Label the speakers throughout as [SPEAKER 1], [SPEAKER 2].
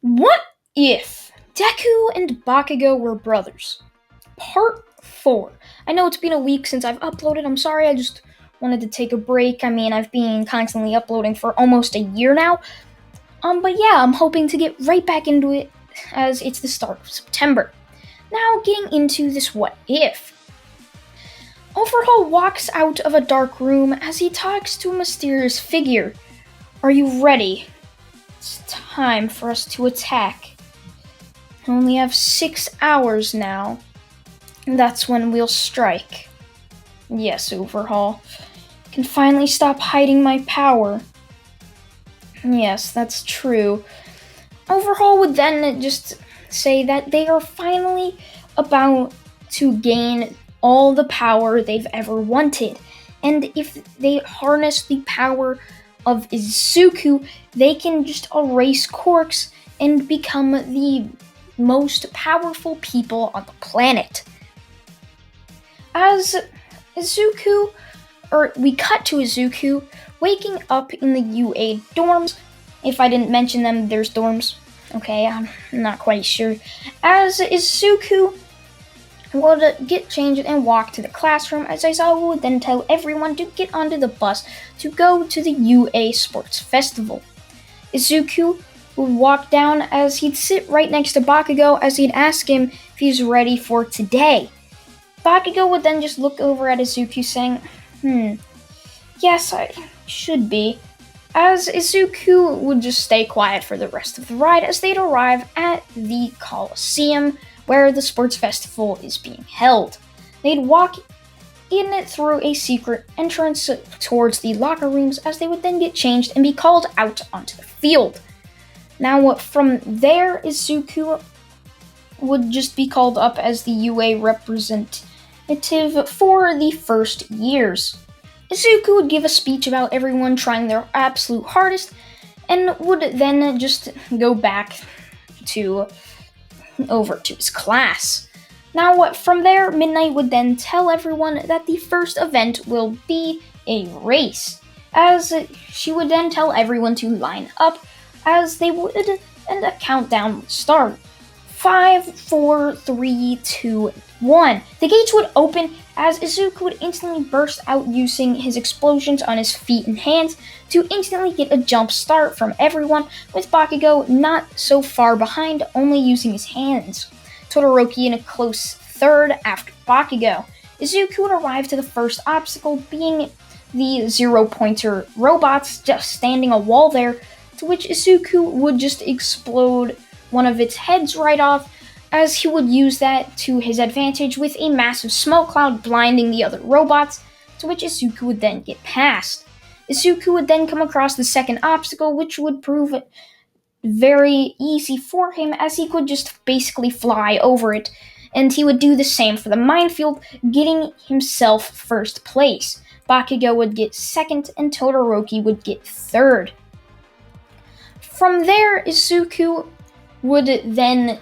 [SPEAKER 1] What if Deku and Bakugo were brothers? Part 4. I know it's been a week since I've uploaded. I'm sorry, I just wanted to take a break. I've been constantly uploading for almost a year now. But yeah, I'm hoping to get right back into it as it's the start of September. Now, getting into this what if. Overhaul walks out of a dark room as he talks to a mysterious figure. Are you ready? It's time for us to attack. I only have 6 hours now. That's when we'll strike. Yes, Overhaul. Can finally stop hiding my power. Yes, that's true. Overhaul would then just say that they are finally about to gain all the power they've ever wanted. And if they harness the power of Izuku, they can just erase Quarks and become the most powerful people on the planet. As we cut to Izuku waking up in the UA dorms. If I didn't mention them, there's dorms. Okay, I'm not quite sure. As Izuku would get changed and walk to the classroom, as Aizawa would then tell everyone to get onto the bus to go to the UA Sports Festival. Izuku would walk down as he'd sit right next to Bakugo as he'd ask him if he's ready for today. Bakugo would then just look over at Izuku saying, yes, I should be. As Izuku would just stay quiet for the rest of the ride as they'd arrive at the Coliseum where the sports festival is being held. They'd walk in through a secret entrance towards the locker rooms as they would then get changed and be called out onto the field. Now, from there, Izuku would just be called up as the UA representative for the first years. Izuku would give a speech about everyone trying their absolute hardest and would then just go back over to his class. Now, from there, Midnight would then tell everyone that the first event will be a race, as she would then tell everyone to line up as they would, and a countdown would start. 5, 4, 3, 2, 1. The gates would open as Izuku would instantly burst out using his explosions on his feet and hands to instantly get a jump start from everyone, with Bakugo not so far behind, only using his hands. Todoroki in a close third after Bakugo. Izuku would arrive to the first obstacle, being the zero-pointer robots just standing a wall there, to which Izuku would just explode one of its heads right off, as he would use that to his advantage with a massive smoke cloud blinding the other robots, to which Izuku would then get past. Izuku would then come across the second obstacle, which would prove very easy for him as he could just basically fly over it, and he would do the same for the minefield, getting himself first place. Bakugo would get second and Todoroki would get third. From there, Izuku would then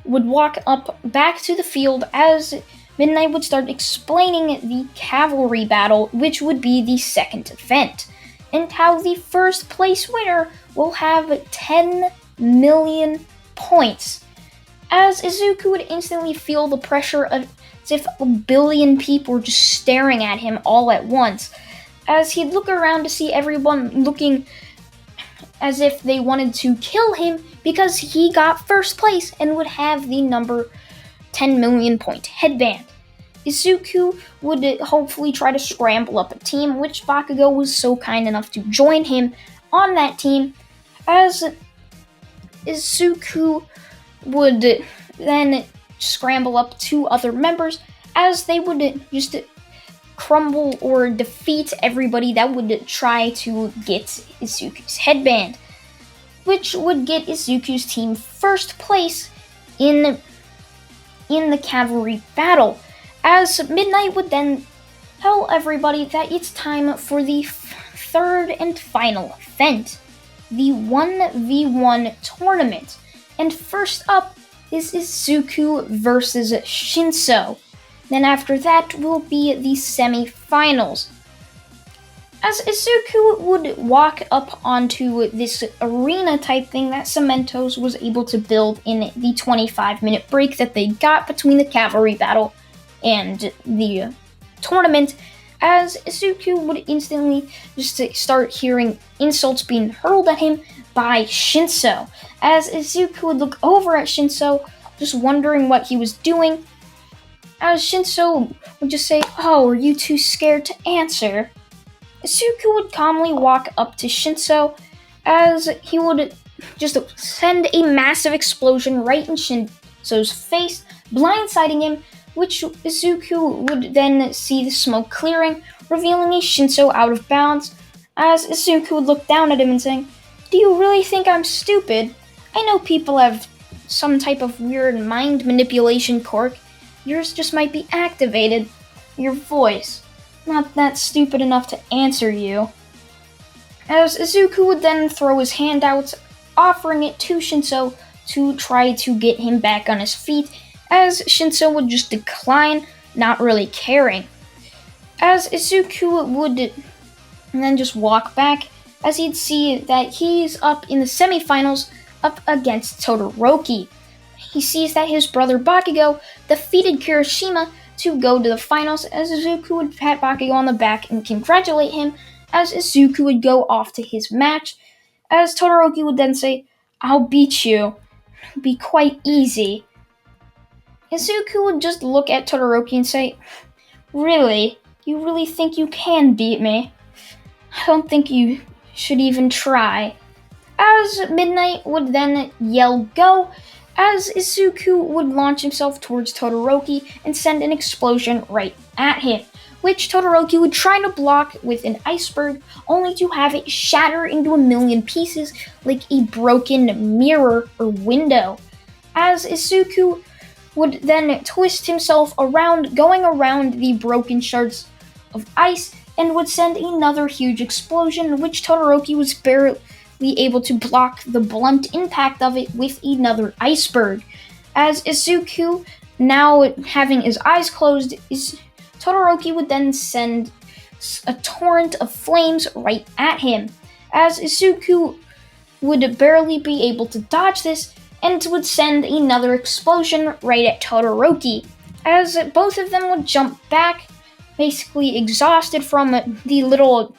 [SPEAKER 1] would walk up back to the field as Midnight would start explaining the cavalry battle, which would be the second event, and how the first place winner will have 10 million points. As Izuku would instantly feel the pressure as if a billion people were just staring at him all at once, as he'd look around to see everyone looking as if they wanted to kill him because he got first place and would have the number 10 million point headband. Izuku would hopefully try to scramble up a team, which Bakugo was so kind enough to join him on that team, as Izuku would then scramble up 2 other members as they would just crumble or defeat everybody that would try to get Izuku's headband, which would get Izuku's team first place in the cavalry battle, as Midnight would then tell everybody that it's time for the third and final event, the 1v1 tournament, and first up is Izuku versus Shinso. Then after that will be the semi-finals, as Izuku would walk up onto this arena type thing that Cementos was able to build in the 25-minute break that they got between the cavalry battle and the tournament, as Izuku would instantly just start hearing insults being hurled at him by Shinso, as Izuku would look over at Shinso, just wondering what he was doing, as Shinso would just say, "Oh, are you too scared to answer?" Izuku would calmly walk up to Shinso, as he would just send a massive explosion right in Shinso's face, blindsiding him, which Izuku would then see the smoke clearing, revealing a Shinso out of bounds, as Izuku would look down at him and saying, "Do you really think I'm stupid? I know people have some type of weird mind manipulation quirk. Yours just might be activated. Your voice. Not that stupid enough to answer you." As Izuku would then throw his hand out, offering it to Shinso to try to get him back on his feet, as Shinso would just decline, not really caring. As Izuku would then just walk back, as he'd see that he's up in the semifinals up against Todoroki. He sees that his brother Bakugo defeated Kirishima to go to the finals, as Izuku would pat Bakugo on the back and congratulate him, as Izuku would go off to his match, as Todoroki would then say, "I'll beat you. It'll be quite easy." Izuku would just look at Todoroki and say, "Really? You really think you can beat me? I don't think you should even try." As Midnight would then yell "go," as Izuku would launch himself towards Todoroki and send an explosion right at him, which Todoroki would try to block with an iceberg, only to have it shatter into a million pieces like a broken mirror or window. As Izuku would then twist himself around, going around the broken shards of ice, and would send another huge explosion, which Todoroki was barely able to block the blunt impact of it with another iceberg. As Izuku, now having his eyes closed, Todoroki would then send a torrent of flames right at him, as Izuku would barely be able to dodge this and would send another explosion right at Todoroki, as both of them would jump back, basically exhausted from the little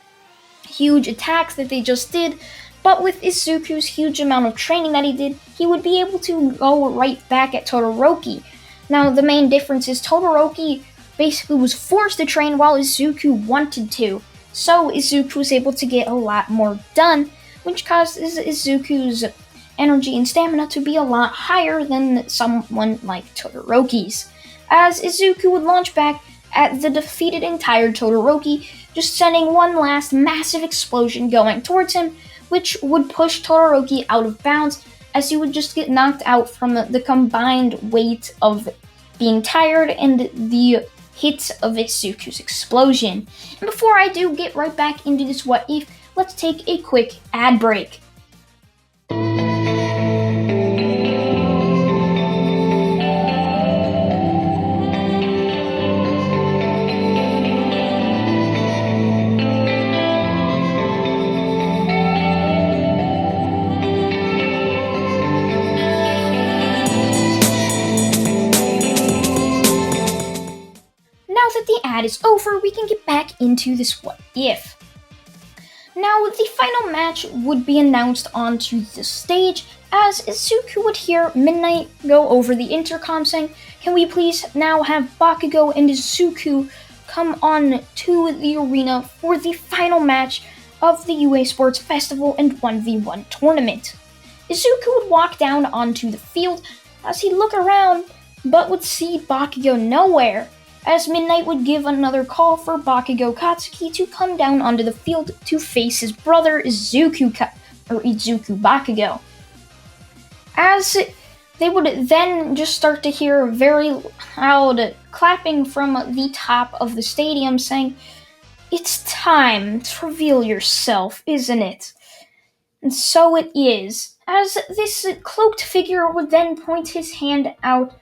[SPEAKER 1] huge attacks that they just did. But with Izuku's huge amount of training that he did, he would be able to go right back at Todoroki. Now, the main difference is Todoroki basically was forced to train while Izuku wanted to, so Izuku was able to get a lot more done, which causes Izuku's energy and stamina to be a lot higher than someone like Todoroki's. As Izuku would launch back at the defeated entire Todoroki, just sending one last massive explosion going towards him, which would push Todoroki out of bounds, as he would just get knocked out from the combined weight of being tired and the hits of Izuku's explosion. And before I do get right back into this what if, let's take a quick ad break. Now that the ad is over, we can get back into this what if. Now, the final match would be announced onto the stage, as Izuku would hear Midnight go over the intercom saying, "Can we please now have Bakugo and Izuku come on to the arena for the final match of the UA Sports Festival and 1v1 tournament." Izuku would walk down onto the field as he'd look around, but would see Bakugo nowhere, as Midnight would give another call for Bakugo Katsuki to come down onto the field to face his brother Izuku Bakugo. As they would then just start to hear very loud clapping from the top of the stadium saying, "It's time to reveal yourself, isn't it?" And so it is, as this cloaked figure would then point his hand out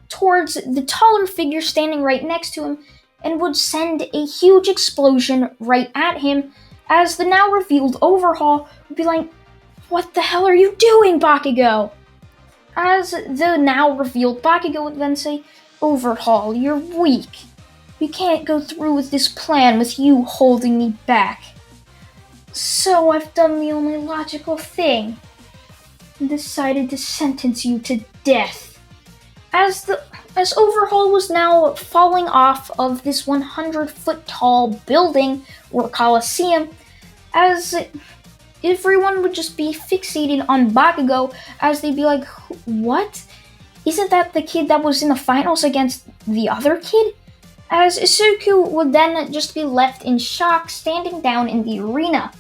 [SPEAKER 1] towards the taller figure standing right next to him and would send a huge explosion right at him, as the now revealed Overhaul would be like, "What the hell are you doing, Bakugo?" As the now revealed Bakugo would then say, "Overhaul, you're weak. We can't go through with this plan with you holding me back. So I've done the only logical thing and decided to sentence you to death." As Overhaul was now falling off of this 100-foot tall building or coliseum, as everyone would just be fixated on Bakugo, as they'd be like, "What? Isn't that the kid that was in the finals against the other kid?" As Izuku would then just be left in shock, standing down in the arena.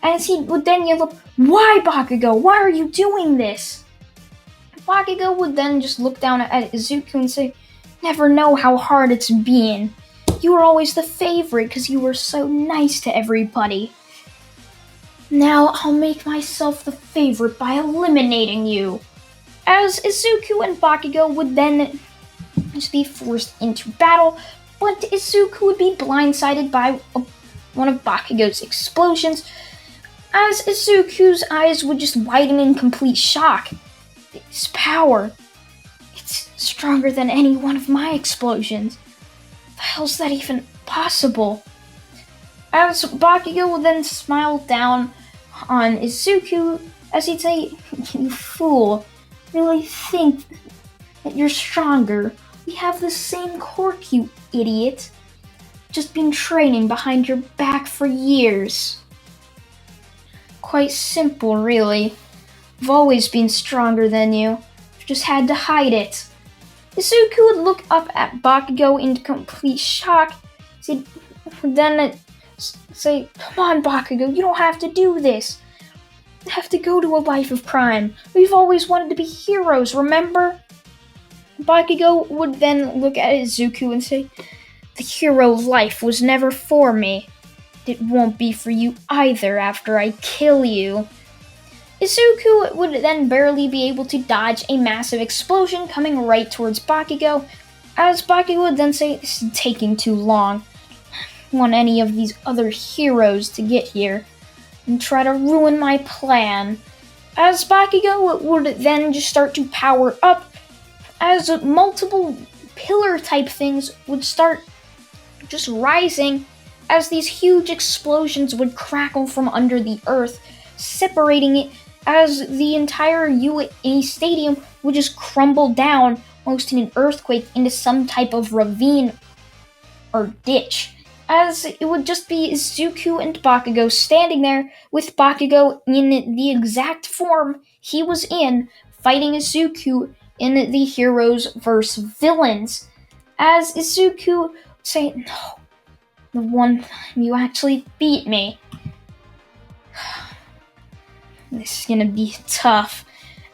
[SPEAKER 1] As he would then yell up, "Why, Bakugo? Why are you doing this?" Bakugo would then just look down at Izuku and say, "Never know how hard it's been. You were always the favorite because you were so nice to everybody. Now I'll make myself the favorite by eliminating you." As Izuku and Bakugo would then just be forced into battle, but Izuku would be blindsided by one of Bakugo's explosions, as Izuku's eyes would just widen in complete shock. This power, it's stronger than any one of my explosions. The hell's that even possible? As Bakugo would then smile down on Izuku as he'd say, "You fool, really think that you're stronger? We have the same quirk, you idiot. Just been training behind your back for years. Quite simple, really. I've always been stronger than you. I've just had to hide it." Izuku would look up at Bakugo in complete shock. He'd then say, "Come on, Bakugo, you don't have to do this. You have to go to a life of crime. We've always wanted to be heroes, remember?" Bakugo would then look at Izuku and say, "The hero life was never for me. It won't be for you either after I kill you." Izuku would then barely be able to dodge a massive explosion coming right towards Bakugo, as Bakugo would then say, "This is taking too long. I want any of these other heroes to get here and try to ruin my plan." As Bakugo would then just start to power up, as multiple pillar-type things would start just rising, as these huge explosions would crackle from under the earth, separating it, as the entire UA Stadium would just crumble down, almost in an earthquake, into some type of ravine or ditch, as it would just be Izuku and Bakugo standing there, with Bakugo in the exact form he was in, fighting Izuku in the Heroes vs. Villains, as Izuku would say, "No, the one time you actually beat me. This is gonna be tough."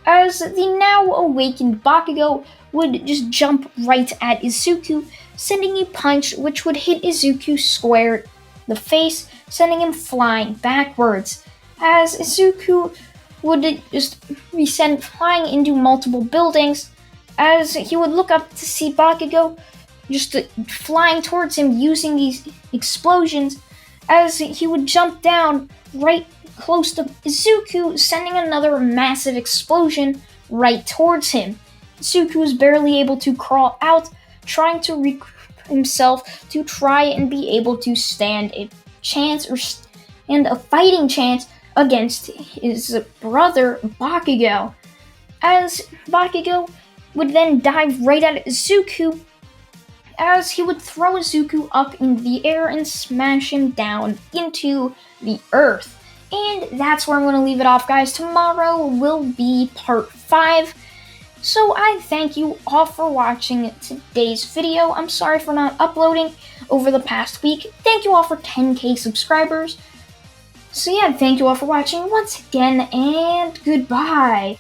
[SPEAKER 1] As the now awakened Bakugo would just jump right at Izuku, sending a punch which would hit Izuku square in the face, sending him flying backwards, as Izuku would just be sent flying into multiple buildings, as he would look up to see Bakugo just flying towards him using these explosions, as he would jump down right close to Izuku, sending another massive explosion right towards him. Izuku was barely able to crawl out, trying to recruit himself to try and be able to stand a chance and a fighting chance against his brother Bakugo. As Bakugo would then dive right at Izuku, as he would throw Izuku up in the air and smash him down into the earth. And that's where I'm going to leave it off, guys. Tomorrow will be part 5. So I thank you all for watching today's video. I'm sorry for not uploading over the past week. Thank you all for 10K subscribers. So yeah, thank you all for watching once again, and goodbye.